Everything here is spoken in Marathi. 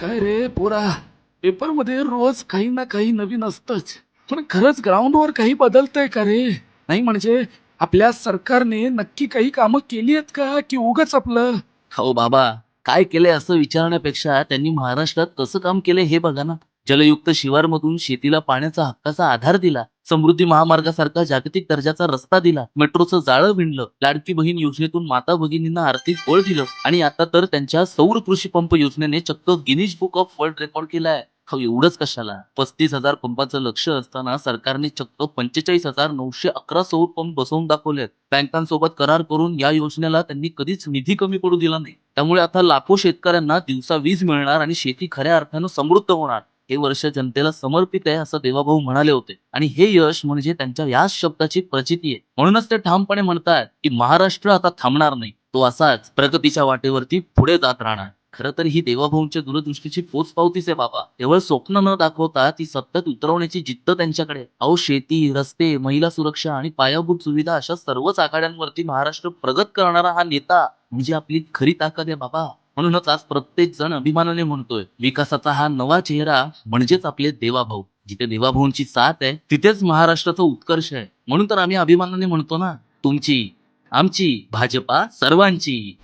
काय रे पोरा, पेपरमध्ये रोज काही ना काही नवीन असतंच. पण खरंच ग्राउंडवर काही बदलतंय का रे? नाही म्हणजे आपल्या सरकारने नक्की काही कामं केली आहेत का की उगाच आपलं? हो बाबा, काय केलंय असं विचारण्यापेक्षा त्यांनी महाराष्ट्रात कसं काम केलंय हे बघा ना. जलयुक्त शिवारमधून शेतीला पाण्याचा हक्काचा आधार दिला. समृद्धी महामार्गासारखा जागतिक दर्जाचा रस्ता दिला. मेट्रोचं जाळं विणलं. लाडकी बहीण योजनेतून माता भगिनींना आर्थिक बळ दिलं. आणि आता तर त्यांच्या सौर कृषी पंप योजनेने चक्क Guinness book of world record केलाय. हो एवढंच कशाला, 35,000 पंपाचं लक्ष असताना सरकारने चक्क 45,911 सौर पंप बसवून दाखवलेत. बँकांसोबत करार करून या योजनेला त्यांनी कधीच निधी कमी पडू दिला नाही. त्यामुळे आता लाखो शेतकऱ्यांना दिवसा वीज मिळणार आणि शेती खऱ्या अर्थानं समृद्ध होणार. हे वर्ष जनतेला समर्पित आहे असं देवाभाऊ म्हणाले होते. आणि हे यश म्हणजे त्यांच्या याच शब्दाची प्रचिती आहे. म्हणूनच ते ठामपणे म्हणतात की महाराष्ट्र आता थांबणार नाही, तो असाच प्रगतीच्या वाटेवरती पुढे जात राहणार. खरं तर ही देवाभाऊंच्या दूरदृष्टीची पोचपावतीच आहे बाबा. केवळ स्वप्न न दाखवता ती सत्यात उतरवण्याची जिद्द त्यांच्याकडे आहे. अहो शेती, रस्ते, महिला सुरक्षा आणि पायाभूत सुविधा अशा सर्वच आघाड्यांवरती महाराष्ट्र प्रगत करणारा हा नेता म्हणजे आपली खरी ताकद आहे बाबा. म्हणूनच आज प्रत्येक जण अभिमानाने म्हणतोय, विकासाचा हा नवा चेहरा म्हणजेच आपले देवाभाऊ. जिथे देवाभाऊंची साथ आहे तिथेच महाराष्ट्राचा उत्कर्ष आहे. म्हणून तर आम्ही अभिमानाने म्हणतो ना, तुमची, आमची, भाजपा सर्वांची.